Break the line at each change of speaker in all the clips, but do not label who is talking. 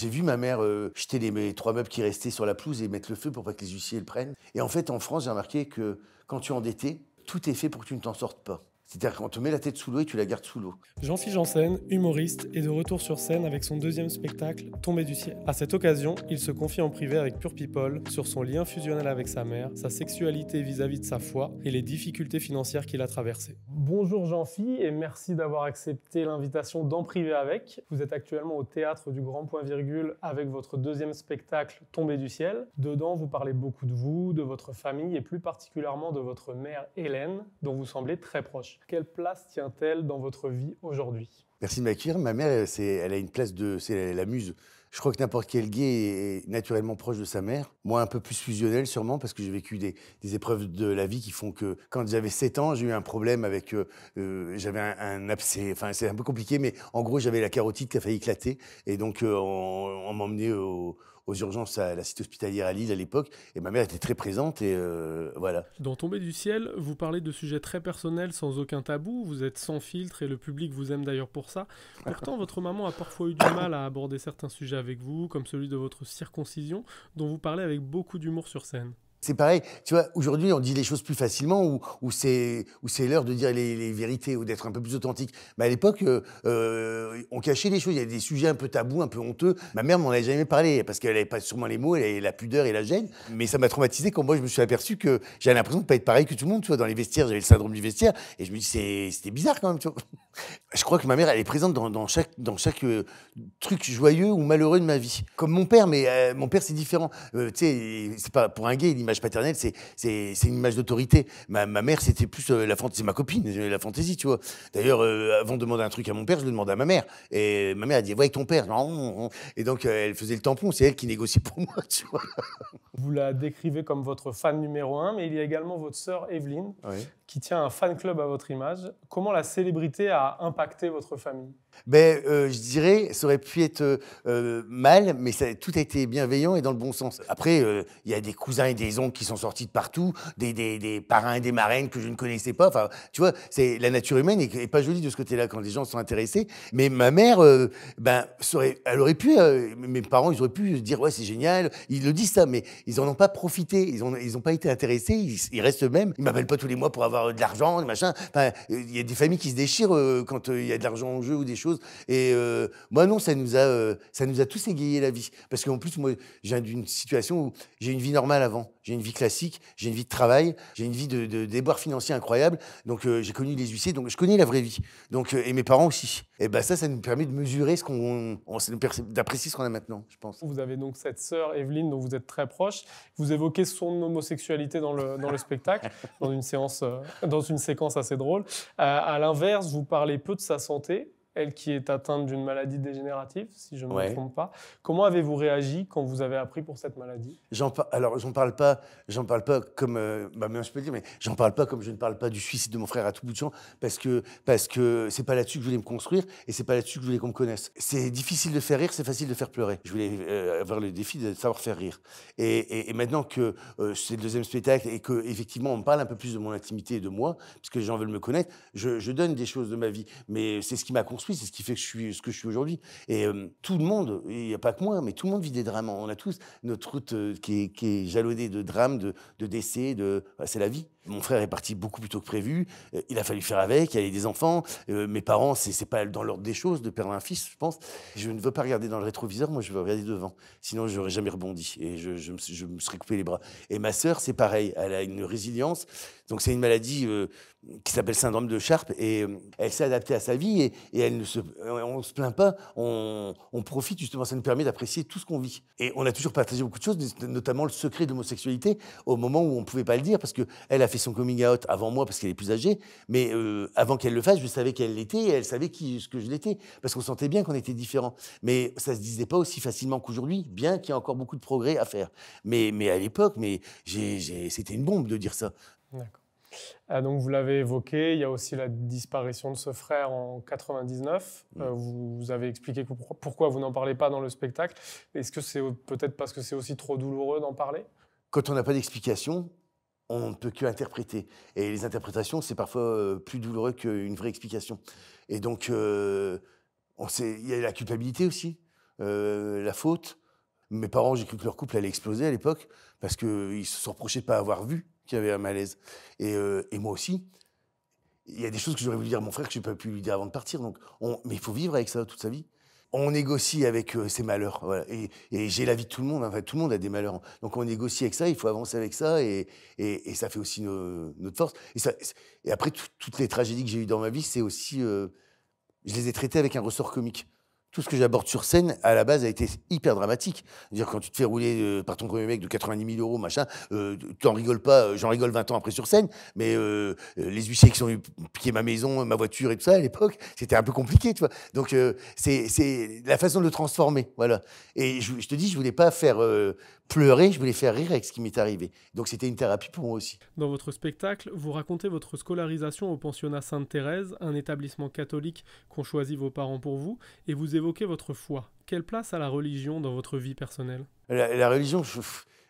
J'ai vu ma mère jeter mes 3 meubles qui restaient sur la pelouse et mettre le feu pour pas que les huissiers le prennent. Et en fait, en France, j'ai remarqué que quand tu es endetté, tout est fait pour que tu ne t'en sortes pas. C'est-à-dire qu'on te met la tête sous l'eau et tu la gardes sous l'eau.
Jean-Philippe Janssen, humoriste, est de retour sur scène avec son deuxième spectacle, Tombé du ciel. À cette occasion, il se confie en privé avec Pure People sur son lien fusionnel avec sa mère, sa sexualité vis-à-vis de sa foi et les difficultés financières qu'il a traversées. Bonjour Jean-Philippe et merci d'avoir accepté l'invitation d'en privé avec. Vous êtes actuellement au théâtre du Grand Point Virgule avec votre deuxième spectacle, Tombé du ciel. Dedans, vous parlez beaucoup de vous, de votre famille et plus particulièrement de votre mère Hélène, dont vous semblez très proche. Quelle place tient-elle dans votre vie aujourd'hui?
Merci de m'accueillir. Ma mère, elle a une place c'est la muse. Je crois que n'importe quel gay est naturellement proche de sa mère. Moi, un peu plus fusionnel sûrement, parce que j'ai vécu des épreuves de la vie qui font que quand j'avais 7 ans, j'ai eu un problème avec... j'avais un abcès, enfin c'est un peu compliqué, mais en gros, j'avais la carotide qui a failli éclater. Et donc, on m'emmenait aux urgences à la cité hospitalière à Lille à l'époque. Et ma mère était très présente et voilà.
Dans Tombé du ciel, vous parlez de sujets très personnels sans aucun tabou, vous êtes sans filtre et le public vous aime d'ailleurs pour ça. Pourtant, votre maman a parfois eu du mal à aborder certains sujets avec vous, comme celui de votre circoncision, dont vous parlez avec beaucoup d'humour sur scène.
C'est pareil, tu vois, aujourd'hui, on dit les choses plus facilement ou c'est l'heure de dire les vérités ou d'être un peu plus authentique. Mais à l'époque, on cachait les choses. Il y avait des sujets un peu tabous, un peu honteux. Ma mère m'en avait jamais parlé parce qu'elle n'avait pas sûrement les mots, elle avait la pudeur et la gêne. Mais ça m'a traumatisé quand moi, je me suis aperçu que j'avais l'impression de pas être pareil que tout le monde. Tu vois, dans les vestiaires, j'avais le syndrome du vestiaire. Et je me dis, c'était bizarre quand même, tu vois. Je crois que ma mère, elle est présente dans chaque truc joyeux ou malheureux de ma vie. Comme mon père, mais mon père, c'est différent. Tu sais, c'est pas pour un gay, l'image paternelle, c'est une image d'autorité. Ma mère, c'était plus c'est ma copine, la fantaisie, tu vois. D'ailleurs, avant de demander un truc à mon père, je le demandais à ma mère. Et ma mère, elle dit, va avec ton père. Non, non, non. Et donc, elle faisait le tampon, c'est elle qui négociait pour moi, tu vois.
Vous la décrivez comme votre fan numéro 1, mais il y a également votre sœur Evelyne,
Oui.
qui tient un fan club à votre image. Comment la célébrité a impacté votre famille?
Ben, je dirais, ça aurait pu être mal, mais tout a été bienveillant et dans le bon sens. Après, il y a des cousins et des oncles qui sont sortis de partout, des parrains et des marraines que je ne connaissais pas. Enfin, tu vois, la nature humaine est pas jolie de ce côté-là quand les gens sont intéressés. Mais ma mère, elle aurait pu, mes parents, ils auraient pu dire, ouais, c'est génial. Ils le disent ça, mais ils en ont pas profité. Ils ont pas été intéressés. Ils restent eux-mêmes. Ils m'appellent pas tous les mois pour avoir de l'argent, machin. Enfin, il y a des familles qui se déchirent quand il y a de l'argent en jeu ou des choses. Et moi, non, ça nous a tous égayé la vie. Parce qu'en plus, moi, je viens d'une situation où j'ai une vie normale avant. J'ai une vie classique, j'ai une vie de travail, j'ai une vie de déboire financier incroyable. Donc, j'ai connu les huissiers, donc je connais la vraie vie. Donc, et mes parents aussi. Et ben ça nous permet de mesurer ça nous permet d'apprécier ce qu'on a maintenant, je pense.
Vous avez donc cette sœur Evelyne dont vous êtes très proche. Vous évoquez son homosexualité dans le spectacle, dans une séquence assez drôle. À l'inverse, vous parlez peu de sa santé. Elle qui est atteinte d'une maladie dégénérative, si je ne me
Ouais.
trompe pas. Comment avez-vous réagi quand vous avez appris pour cette maladie?
Alors, j'en parle pas comme, maintenant je peux le dire, mais j'en parle pas comme je ne parle pas du suicide de mon frère à tout bout de champ, parce que c'est pas là-dessus que je voulais me construire, et c'est pas là-dessus que je voulais qu'on me connaisse. C'est difficile de faire rire, c'est facile de faire pleurer. Je voulais avoir le défi de savoir faire rire. Et maintenant que c'est le deuxième spectacle, et que effectivement on me parle un peu plus de mon intimité et de moi, parce que les gens veulent me connaître, je donne des choses de ma vie, mais c'est ce qui m'a construit, c'est ce qui fait que je suis ce que je suis aujourd'hui. Et tout le monde, il n'y a pas que moi, mais tout le monde vit des drames. On a tous notre route qui est jalonnée de drames, de décès, c'est la vie. Mon frère est parti beaucoup plus tôt que prévu. Il a fallu faire avec, il y avait des enfants. Mes parents, c'est pas dans l'ordre des choses de perdre un fils, je pense. Je ne veux pas regarder dans le rétroviseur, moi je veux regarder devant. Sinon, je n'aurais jamais rebondi et je me serais coupé les bras. Et ma sœur, c'est pareil, elle a une résilience. Donc c'est une maladie qui s'appelle syndrome de Sharp et elle s'est adaptée à sa vie et on se plaint pas, on profite justement, ça nous permet d'apprécier tout ce qu'on vit. Et on a toujours partagé beaucoup de choses, notamment le secret de l'homosexualité au moment où on pouvait pas le dire parce que elle a fait son coming out avant moi parce qu'elle est plus âgée, mais avant qu'elle le fasse, je savais qu'elle l'était et elle savait ce que je l'étais parce qu'on sentait bien qu'on était différents. Mais ça se disait pas aussi facilement qu'aujourd'hui, bien qu'il y ait encore beaucoup de progrès à faire. Mais à l'époque, c'était une bombe de dire ça.
D'accord. Donc vous l'avez évoqué, il y a aussi la disparition de ce frère en 99. Vous avez expliqué pourquoi vous n'en parlez pas dans le spectacle. Est-ce que c'est peut-être parce que c'est aussi trop douloureux d'en parler?
Quand on n'a pas d'explication, on ne peut que interpréter. Et les interprétations, c'est parfois plus douloureux qu'une vraie explication. Et donc, il y a la culpabilité aussi. la faute. Mes parents, j'ai cru que leur couple allait exploser à l'époque parce qu'ils se sont reprochés de ne pas avoir vu qu'il y avait un malaise. Et moi aussi. Il y a des choses que j'aurais voulu dire à mon frère que je n'ai pas pu lui dire avant de partir. Donc mais il faut vivre avec ça toute sa vie. On négocie avec ses malheurs. Voilà. Et j'ai la vie de tout le monde. Enfin, tout le monde a des malheurs. Donc on négocie avec ça, il faut avancer avec ça. Et ça fait aussi notre force. Et après, toutes les tragédies que j'ai eues dans ma vie, c'est aussi... je les ai traitées avec un ressort comique. Tout ce que j'aborde sur scène, à la base, a été hyper dramatique. C'est-à-dire, quand tu te fais rouler par ton premier mec de 90 000 €, machin, tu n'en rigoles pas. J'en rigole 20 ans après sur scène, mais les huissiers qui sont venus piquer ma maison, ma voiture et tout ça, à l'époque, c'était un peu compliqué, tu vois. Donc, c'est la façon de le transformer, voilà. Et je te dis, je voulais pas faire pleurer, je voulais faire rire avec ce qui m'est arrivé. Donc, c'était une thérapie pour moi aussi.
Dans votre spectacle, vous racontez votre scolarisation au pensionnat Sainte-Thérèse, un établissement catholique qu'ont choisi vos parents pour vous, et vous évoquez votre foi. Quelle place a la religion dans votre vie personnelle ?
La religion,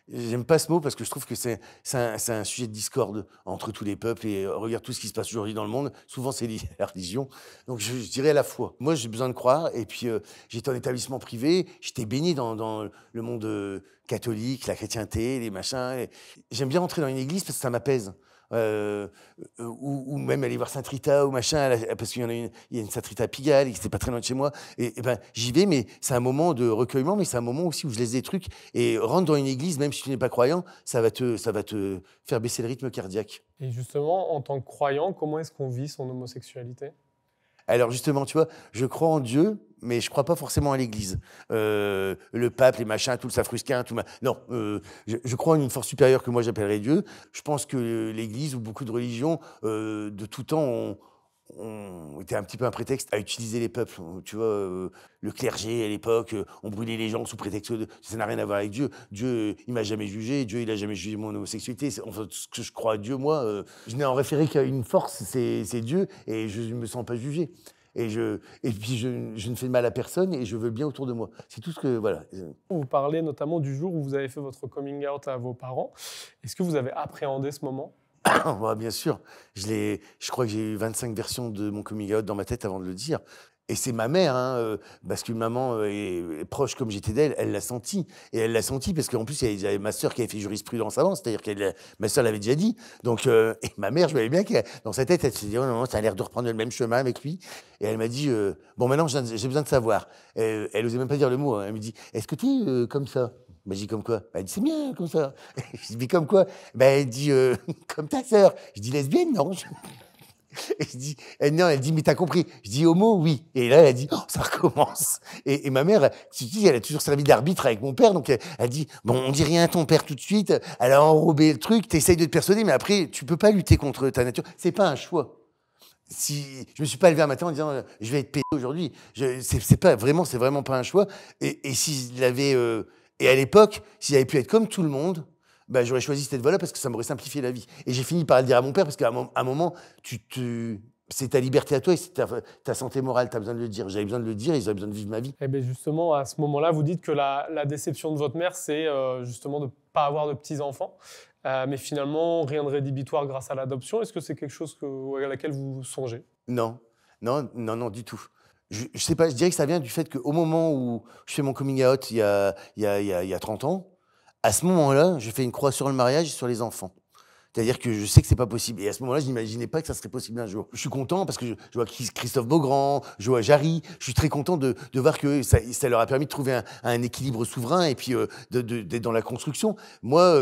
j'aime pas ce mot parce que je trouve que c'est un sujet de discorde entre tous les peuples. Et regarde tout ce qui se passe aujourd'hui dans le monde. Souvent, c'est lié à la religion. Donc, je dirais à la foi. Moi, j'ai besoin de croire. Et puis, j'étais en établissement privé. J'étais baigné dans le monde catholique, la chrétienté, les machins. Et j'aime bien rentrer dans une église parce que ça m'apaise. Ou même aller voir Saint-Rita ou machin, parce qu'il y a une Saint-Rita à Pigalle et que c'était pas très loin de chez moi. Et ben, j'y vais, mais c'est un moment de recueillement, mais c'est un moment aussi où je laisse des trucs. Et rentre dans une église, même si tu n'es pas croyant, ça va te faire baisser le rythme cardiaque.
Et justement, en tant que croyant, comment est-ce qu'on vit son homosexualité ?
Alors justement, tu vois, je crois en Dieu, mais je crois pas forcément à l'Église. Le pape, les machins, tout le safrusquin, non, je crois en une force supérieure que moi j'appellerais Dieu. Je pense que l'Église ou beaucoup de religions de tout temps ont été un petit peu un prétexte à utiliser les peuples. Tu vois, le clergé à l'époque, on brûlait les gens sous prétexte de... Ça n'a rien à voir avec Dieu. Dieu, il m'a jamais jugé. Dieu, il a jamais jugé mon homosexualité. Enfin, ce que je crois à Dieu, moi, je n'ai en référé qu'à une force, c'est Dieu, et je ne me sens pas jugé. Et puis, je ne fais de mal à personne et je veux le bien autour de moi. C'est tout ce que... Voilà.
Vous parlez notamment du jour où vous avez fait votre coming out à vos parents. Est-ce que vous avez appréhendé ce moment ?
Ouais, bien sûr. Je crois que j'ai eu 25 versions de mon coming out dans ma tête avant de le dire. Et c'est ma mère, parce qu'une maman est proche comme j'étais d'elle, elle l'a senti. Et elle l'a senti parce qu'en plus, il y avait ma sœur qui avait fait jurisprudence avant, c'est-à-dire que ma sœur l'avait déjà dit. Donc, et ma mère, je voyais bien que dans sa tête, elle se dit, oh non, ça a l'air de reprendre le même chemin avec lui. Et elle m'a dit, bon, maintenant, j'ai besoin de savoir. Elle osait même pas dire le mot. Elle me dit, est-ce que tu es comme ça ? Ben, je dis comme quoi? Elle dit c'est bien comme ça. Je dis mais comme quoi? Ben, elle dit comme ta sœur. Je dis lesbienne, non. Et je dis non, elle dit mais t'as compris. Je dis homo, oui. Et là elle dit oh, ça recommence. Et ma mère, tu dis, elle a toujours servi d'arbitre avec mon père, donc elle dit bon on dit rien à ton père tout de suite. Elle a enrobé le truc, t'essayes de te persuader, mais après tu peux pas lutter contre ta nature. C'est pas un choix. Si je me suis pas levé un matin en disant je vais être pédé aujourd'hui, c'est vraiment pas un choix. Et s'il avait et à l'époque, s'il avait pu être comme tout le monde, bah, j'aurais choisi cette voie-là parce que ça m'aurait simplifié la vie. Et j'ai fini par le dire à mon père parce qu'à un moment, c'est ta liberté à toi et c'est ta santé morale, tu as besoin de le dire. J'avais besoin de le dire et j'avais besoin de vivre ma vie.
Et bien justement, à ce moment-là, vous dites que la déception de votre mère, c'est justement de ne pas avoir de petits-enfants. Mais finalement, rien de rédhibitoire grâce à l'adoption. Est-ce que c'est quelque chose à laquelle vous songez ?
Non, du tout. Je sais pas, je dirais que ça vient du fait qu'au moment où je fais mon coming out, il y a 30 ans, à ce moment-là, je fais une croix sur le mariage et sur les enfants. C'est-à-dire que je sais que c'est pas possible. Et à ce moment-là, je n'imaginais pas que ça serait possible un jour. Je suis content parce que je vois Christophe Beaugrand, je vois Jarry. Je suis très content de voir que ça leur a permis de trouver un équilibre souverain et puis d'être dans la construction. Moi,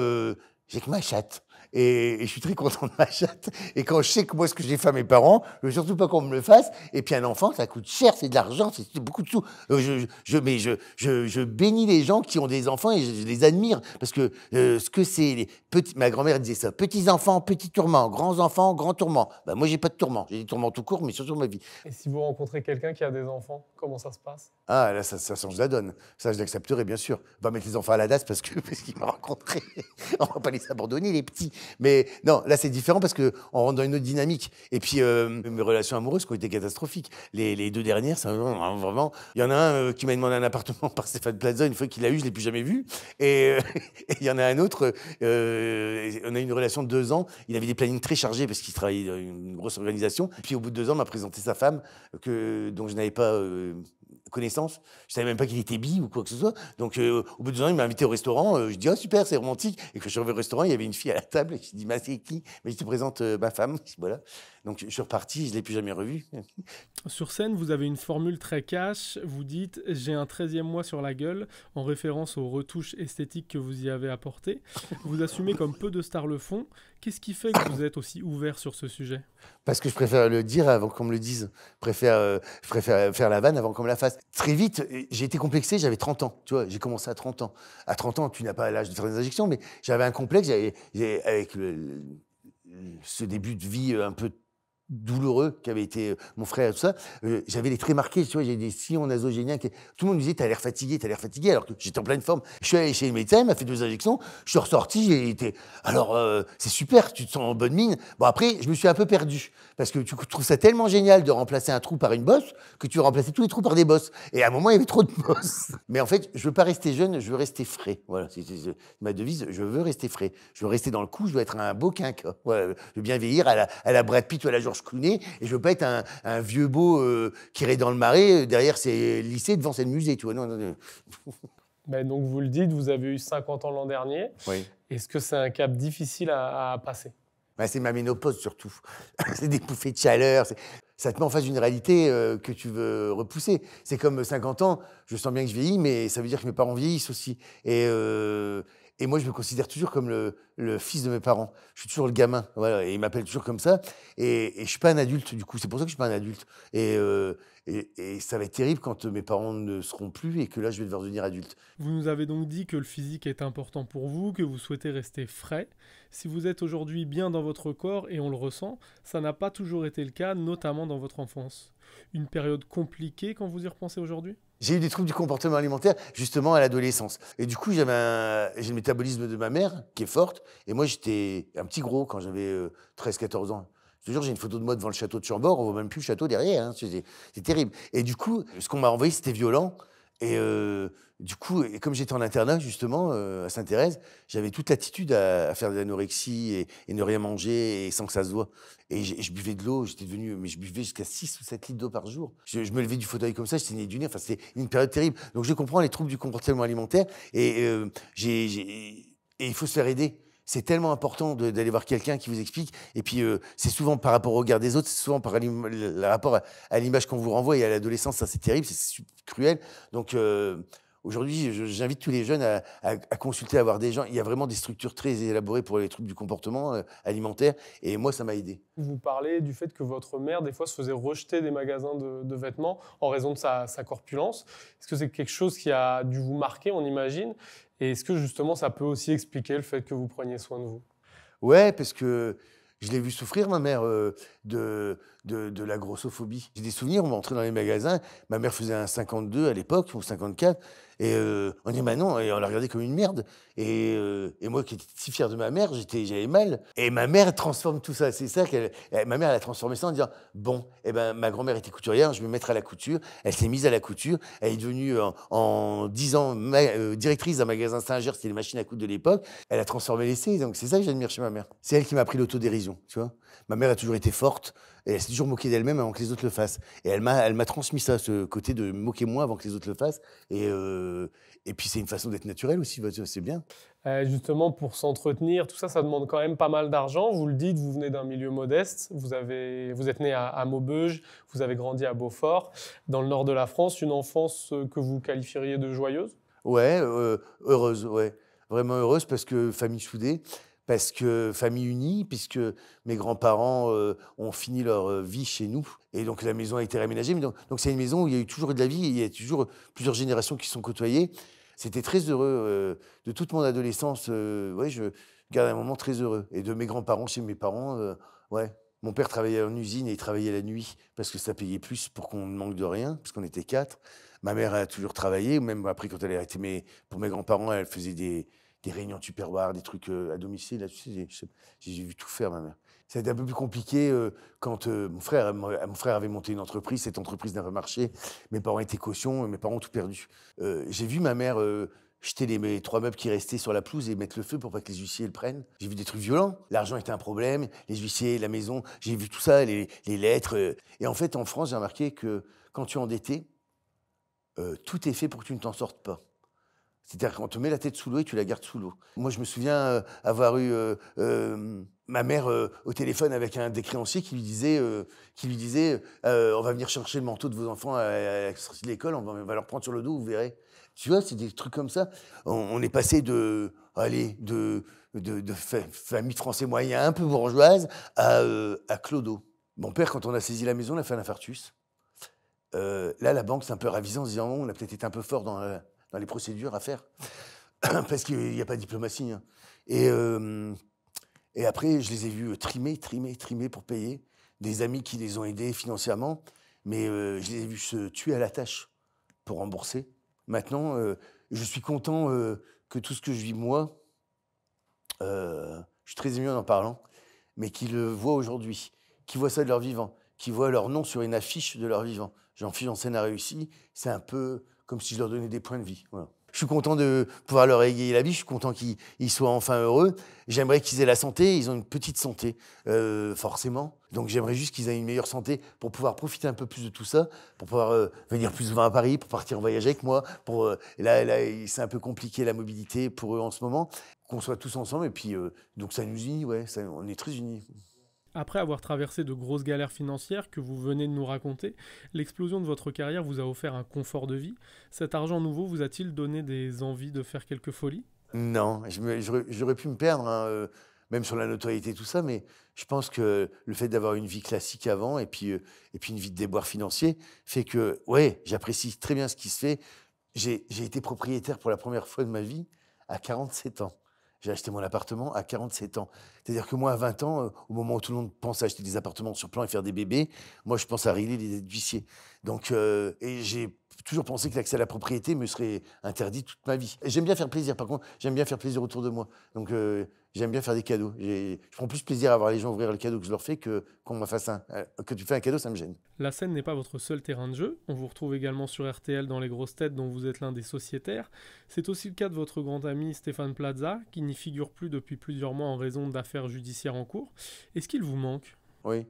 j'ai que ma chatte. Et je suis très content de ma chatte. Et quand je sais que moi, ce que j'ai fait à mes parents, je veux surtout pas qu'on me le fasse. Et puis un enfant, ça coûte cher, c'est de l'argent, c'est beaucoup de sous. Mais je bénis les gens qui ont des enfants et je les admire. Parce que ce que c'est les petits... Ma grand-mère disait ça. Petits enfants, petits tourments. Grands enfants, grands tourments. Ben, moi, j'ai pas de tourments. J'ai des tourments tout court, mais surtout ma vie.
Et si vous rencontrez quelqu'un qui a des enfants, comment ça se passe ?
Ah, là, ça change la donne. Ça, je l'accepterai, bien sûr. On va mettre les enfants à la DAS parce qu'il m'a rencontré. On va pas les abandonner, les petits. Mais non, là, c'est différent parce qu'on rentre dans une autre dynamique. Et puis, mes relations amoureuses qui ont été catastrophiques. Les deux dernières, ça, vraiment... Il y en a un qui m'a demandé un appartement par Stéphane Plaza. Une fois qu'il l'a eu, je ne l'ai plus jamais vu. Et il y en a un autre, on a eu une relation de 2 ans. Il avait des plannings très chargés parce qu'il travaillait dans une grosse organisation. Et puis, au bout de 2 ans, il m'a présenté sa femme, dont je n'avais pas connaissance. Je savais même pas qu'il était bi ou quoi que ce soit. Donc, au bout de 2 ans, il m'a invité au restaurant. Je dis, oh super, c'est romantique. Et quand je suis arrivé au restaurant, il y avait une fille à la table. Et je dis, bah, c'est qui? Mais je te présente ma femme. Voilà. Donc, je suis reparti, je l'ai plus jamais revue.
Sur scène, vous avez une formule très cash. Vous dites « j'ai un 13e mois sur la gueule » en référence aux retouches esthétiques que vous y avez apportées. Vous assumez comme peu de stars le font. Qu'est-ce qui fait que vous êtes aussi ouvert sur ce sujet?
Parce que je préfère le dire avant qu'on me le dise. Je préfère faire la vanne avant qu'on me la fasse. Très vite, j'ai été complexé, j'avais 30 ans. Tu vois, j'ai commencé à 30 ans. À 30 ans, tu n'as pas l'âge de faire des injections, mais j'avais un complexe. Avec ce début de vie un peu douloureux qu'avait été mon frère et tout ça, j'avais les traits marqués, tu vois, j'ai des sillons nasogéniens. Tout le monde me disait, t'as l'air fatigué, alors que j'étais en pleine forme. Je suis allé chez le médecin, il m'a fait 2 injections, je suis ressorti, j'ai été... Alors, c'est super, tu te sens en bonne mine. Bon, après, je me suis un peu perdu, parce que tu trouves ça tellement génial de remplacer un trou par une bosse, que tu veux remplacer tous les trous par des bosses. Et à un moment, il y avait trop de bosses. Mais en fait, je veux pas rester jeune, je veux rester frais. Voilà, c'est ma devise, je veux rester frais. Je veux rester dans le coup, je veux être un beau quinca. Voilà, je veux bien vieillir à la Brad Pitt ou à la George Clooney, et je veux pas être un vieux beau qui irait dans le marais derrière ses lycées, devant ses musées, tu vois. Non.
Ben donc vous le dites, vous avez eu 50 ans l'an dernier.
Oui.
Est-ce que c'est un cap difficile à passer?
Bah, c'est ma ménopause surtout. C'est des bouffées de chaleur. Ça te met en face d'une réalité que tu veux repousser. C'est comme 50 ans, je sens bien que je vieillis, mais ça veut dire que mes parents vieillissent aussi. Et moi, je me considère toujours comme le fils de mes parents. Je suis toujours le gamin, voilà, et ils m'appellent toujours comme ça. Et je suis pas un adulte, du coup. C'est pour ça que je suis pas un adulte. Et ça va être terrible quand mes parents ne seront plus et que là, je vais devoir devenir adulte.
Vous nous avez donc dit que le physique est important pour vous, que vous souhaitez rester frais. Si vous êtes aujourd'hui bien dans votre corps, et on le ressent, ça n'a pas toujours été le cas, notamment dans votre enfance. Une période compliquée quand vous y repensez aujourd'hui?
J'ai eu des troubles du comportement alimentaire, justement, à l'adolescence. Et du coup, j'ai le métabolisme de ma mère, qui est forte. Et moi, j'étais un petit gros quand j'avais 13-14 ans. Je te jure, j'ai une photo de moi devant le château de Chambord. On voit même plus le château derrière. Hein. C'est terrible. Et du coup, ce qu'on m'a envoyé, c'était violent. Et du coup, et comme j'étais en internat, justement, à Sainte-Thérèse, j'avais toute l'attitude à faire de l'anorexie et ne rien manger et sans que ça se voit. Et je buvais de l'eau, mais je buvais jusqu'à 6 ou 7 litres d'eau par jour. Je me levais du fauteuil comme ça, j'étais né du nez. Enfin, c'était une période terrible. Donc, je comprends les troubles du comportement alimentaire et il faut se faire aider. C'est tellement important d'aller voir quelqu'un qui vous explique. Et puis, c'est souvent par rapport au regard des autres, c'est souvent par le rapport à l'image qu'on vous renvoie. Et à l'adolescence, ça, c'est terrible, c'est cruel. Donc, aujourd'hui, j'invite tous les jeunes à consulter, à voir des gens. Il y a vraiment des structures très élaborées pour les troubles du comportement alimentaire. Et moi, ça m'a aidé.
Vous parlez du fait que votre mère, des fois, se faisait rejeter des magasins de vêtements en raison de sa corpulence. Est-ce que c'est quelque chose qui a dû vous marquer, on imagine? Et est-ce que, justement, ça peut aussi expliquer le fait que vous preniez soin de vous?
Ouais, parce que je l'ai vu souffrir, ma mère, de la grossophobie. J'ai des souvenirs, on entrait dans les magasins, ma mère faisait un 52 à l'époque, ou 54, et on dit, bah non, et on la regardait comme une merde. Et moi qui étais si fier de ma mère, j'avais mal. Et ma mère transforme tout ça, c'est ça ma mère, elle a transformé ça en disant, bon, eh ben, ma grand-mère était couturière, je vais me mettre à la couture. Elle s'est mise à la couture, elle est devenue en 10 ans directrice d'un magasin Singer, c'était les machines à coudre de l'époque. Elle a transformé l'essai, donc c'est ça que j'admire chez ma mère. C'est elle qui m'a appris l'autodérision, tu vois. Ma mère a toujours été forte, et elle s'est toujours moquée d'elle-même avant que les autres le fassent. Et elle m'a transmis ça, ce côté de me moquer moi avant que les autres le fassent. Et puis c'est une façon d'être naturelle aussi, c'est bien.
Justement, pour s'entretenir, tout ça, ça demande quand même pas mal d'argent. Vous le dites, vous venez d'un milieu modeste. Vous êtes né à Maubeuge, vous avez grandi à Beaufort, dans le nord de la France. Une enfance que vous qualifieriez de joyeuse?
Ouais, heureuse, ouais. Vraiment heureuse parce que famille soudée, parce que famille unie, puisque mes grands-parents ont fini leur vie chez nous. Et donc la maison a été réaménagée. Mais donc c'est une maison où il y a eu toujours de la vie, et il y a toujours plusieurs générations qui se sont côtoyées. C'était très heureux. De toute mon adolescence, ouais, je garde un moment très heureux. Et de mes grands-parents chez mes parents, ouais. Mon père travaillait en usine et il travaillait la nuit parce que ça payait plus pour qu'on ne manque de rien, parce qu'on était 4. Ma mère a toujours travaillé, même après quand elle a été pour mes grands-parents, elle faisait des réunions Tupperware, des trucs à domicile. Là, tu sais, j'ai vu tout faire, ma mère. Ça a été un peu plus compliqué quand mon frère avait monté une entreprise. Cette entreprise n'a pas marché. Mes parents étaient cautions, mes parents ont tout perdu. J'ai vu ma mère jeter les 3 meubles qui restaient sur la pelouse et mettre le feu pour pas que les huissiers le prennent. J'ai vu des trucs violents. L'argent était un problème, les huissiers, la maison. J'ai vu tout ça, les lettres. Et en fait, en France, j'ai remarqué que quand tu es endetté, tout est fait pour que tu ne t'en sortes pas. C'est-à-dire qu'on te met la tête sous l'eau et tu la gardes sous l'eau. Moi, je me souviens avoir eu ma mère au téléphone avec un des créanciers qui lui disait on va venir chercher le manteau de vos enfants à la sortie de l'école, on va leur prendre sur le dos, vous verrez. Tu vois, c'est des trucs comme ça. On est passé de famille français moyen, un peu bourgeoise, à clodo. Mon père, quand on a saisi la maison, il a fait un infarctus. Là, la banque s'est un peu ravisée en se disant on a peut-être été un peu fort dans les procédures à faire, parce qu'il n'y a pas de diplomatie. Hein. Et après, je les ai vus trimer pour payer. Des amis qui les ont aidés financièrement, mais je les ai vus se tuer à la tâche pour rembourser. Maintenant, je suis content que tout ce que je vis, moi, je suis très ému en parlant, mais qu'ils le voient aujourd'hui, qu'ils voient ça de leur vivant, qu'ils voient leur nom sur une affiche de leur vivant. Jean-Philippe Janssen a réussi, c'est un peu comme si je leur donnais des points de vie. Voilà. Je suis content de pouvoir leur égayer la vie, je suis content qu'ils soient enfin heureux. J'aimerais qu'ils aient la santé, ils ont une petite santé, forcément. Donc j'aimerais juste qu'ils aient une meilleure santé pour pouvoir profiter un peu plus de tout ça, pour pouvoir venir plus souvent à Paris, pour partir en voyage avec moi. Là, c'est un peu compliqué la mobilité pour eux en ce moment. Qu'on soit tous ensemble, et puis donc ça nous unit, ouais, on est très unis.
Après avoir traversé de grosses galères financières que vous venez de nous raconter, l'explosion de votre carrière vous a offert un confort de vie. Cet argent nouveau vous a-t-il donné des envies de faire quelques folies ?
Non, j'aurais pu me perdre, hein, même sur la notoriété, tout ça, mais je pense que le fait d'avoir une vie classique avant et puis une vie de déboire financier fait que, ouais, j'apprécie très bien ce qui se fait. J'ai été propriétaire pour la première fois de ma vie à 47 ans. J'ai acheté mon appartement à 47 ans. C'est-à-dire que moi, à 20 ans, au moment où tout le monde pense à acheter des appartements sur plan et faire des bébés, moi, je pense à régler les dettes d'huissier. Donc, et j'ai toujours pensé que l'accès à la propriété me serait interdit toute ma vie. Et j'aime bien faire plaisir, par contre, j'aime bien faire plaisir autour de moi. Donc, j'aime bien faire des cadeaux. Je prends plus plaisir à voir les gens ouvrir le cadeau que je leur fais que qu'on me fasse un. Que tu fais un cadeau, ça me gêne.
La scène n'est pas votre seul terrain de jeu. On vous retrouve également sur RTL dans Les Grosses Têtes, dont vous êtes l'un des sociétaires. C'est aussi le cas de votre grand ami Stéphane Plaza, qui n'y figure plus depuis plusieurs mois en raison d'affaires judiciaires en cours. Est-ce qu'il vous manque ?
Oui,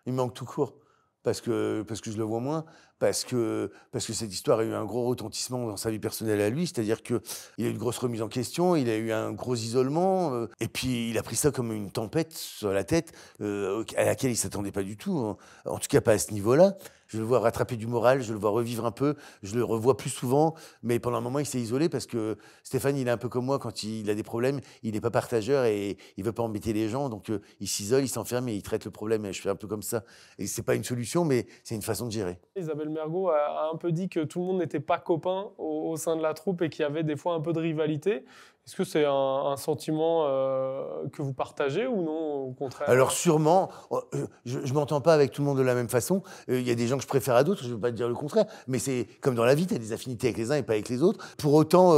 il me manque tout court. Parce que je le vois moins, parce que cette histoire a eu un gros retentissement dans sa vie personnelle à lui, c'est-à-dire qu'il a eu une grosse remise en question, il a eu un gros isolement, et puis il a pris ça comme une tempête sur la tête, à laquelle il ne s'attendait pas du tout, en tout cas pas à ce niveau-là. Je le vois rattraper du moral, je le vois revivre un peu, je le revois plus souvent, mais pendant un moment, il s'est isolé parce que Stéphane, il est un peu comme moi, quand il a des problèmes, il n'est pas partageur et il ne veut pas embêter les gens, donc il s'isole, il s'enferme et il traite le problème, et je fais un peu comme ça. Et ce n'est pas une solution, mais c'est une façon de gérer.
Isabelle Mergo a un peu dit que tout le monde n'était pas copain au sein de la troupe et qu'il y avait des fois un peu de rivalité. Est-ce que c'est un sentiment que vous partagez ou non, au contraire ?
Alors sûrement, je ne m'entends pas avec tout le monde de la même façon. Il y a des gens que je préfère à d'autres, je ne veux pas te dire le contraire. Mais c'est comme dans la vie, tu as des affinités avec les uns et pas avec les autres. Pour autant,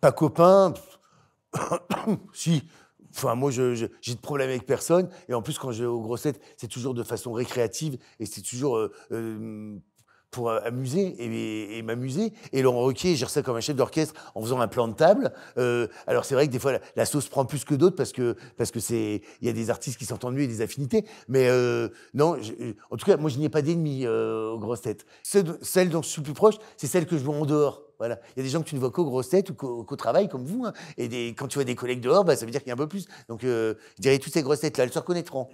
pas copain, si. Enfin, moi, j'ai de problème avec personne. Et en plus, quand je vais aux grosses têtes, c'est toujours de façon récréative et c'est toujours pour amuser et m'amuser. Et Laurent Ruquier gère ça comme un chef d'orchestre en faisant un plan de table. Alors, c'est vrai que des fois, la sauce prend plus que d'autres parce que il y a des artistes qui s'entendent mieux et des affinités. Mais non, en tout cas, moi, je n'y ai pas d'ennemis aux grosses têtes. Celle dont je suis le plus proche, c'est celle que je vois en dehors. Voilà. Il y a des gens que tu ne vois qu'aux grosses têtes ou qu'au travail, comme vous. Hein. Et quand tu vois des collègues dehors, ça veut dire qu'il y a un peu plus. Donc, je dirais toutes ces grosses têtes-là, elles se reconnaîtront.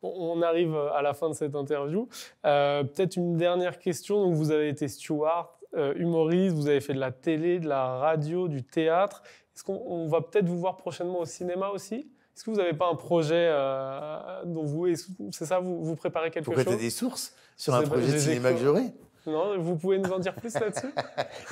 On arrive à la fin de cette interview. Peut-être une dernière question. Donc, vous avez été steward, humoriste, vous avez fait de la télé, de la radio, du théâtre. Est-ce qu'on va peut-être vous voir prochainement au cinéma aussi ? Est-ce que vous n'avez pas un projet dont c'est ça, vous préparez quelque chose ?
Pourquoi tu as des sources sur un projet de cinéma que j'aurai ?
Non, vous pouvez nous en dire plus là-dessus ?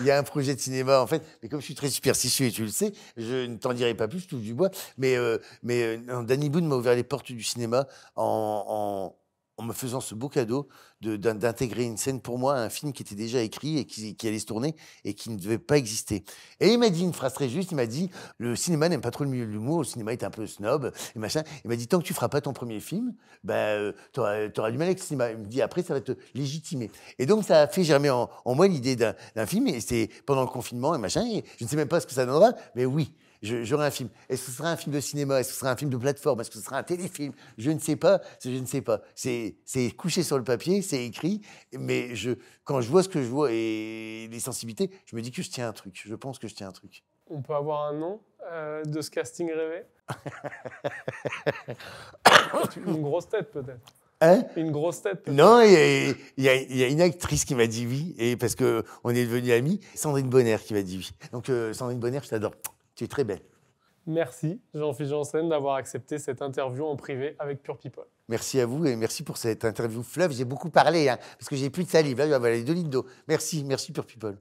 Il y a un projet de cinéma, en fait, mais comme je suis très superstitieux et tu le sais, je ne t'en dirai pas plus, je touche du bois. Mais Danny Boone m'a ouvert les portes du cinéma en me faisant ce beau cadeau d'intégrer une scène pour moi, un film qui était déjà écrit et qui allait se tourner et qui ne devait pas exister. Et il m'a dit une phrase très juste, il m'a dit « Le cinéma n'aime pas trop le milieu de l'humour, le cinéma est un peu snob, et machin. » Il m'a dit « Tant que tu feras pas ton premier film, t'auras du mal avec le cinéma. » Il me dit « Après, ça va te légitimer. » Et donc, ça a fait germer en moi l'idée d'un film, et c'était pendant le confinement et machin, et je ne sais même pas ce que ça donnera, mais oui. J'aurai un film. Est-ce que ce sera un film de cinéma? Est-ce que ce sera un film de plateforme? Est-ce que ce sera un téléfilm? Je ne sais pas. Je ne sais pas. C'est couché sur le papier, c'est écrit. Mais quand je vois ce que je vois et les sensibilités, je me dis que je tiens un truc. Je pense que je tiens un truc.
On peut avoir un nom de ce casting rêvé? Une grosse tête, peut-être.
Hein?
Une grosse tête, peut-être.
Non, il y a une actrice qui m'a dit oui, et parce qu'on est devenus amis, Sandrine Bonner qui m'a dit oui. Donc Sandrine Bonner, je t'adore. Tu es très belle.
Merci, Jean-Philippe Janssen, d'avoir accepté cette interview en privé avec Pure People.
Merci à vous et merci pour cette interview fleuve. J'ai beaucoup parlé, hein, parce que j'ai plus de salive. Là, il va y avoir les 2 litres d'eau. Merci Pure People.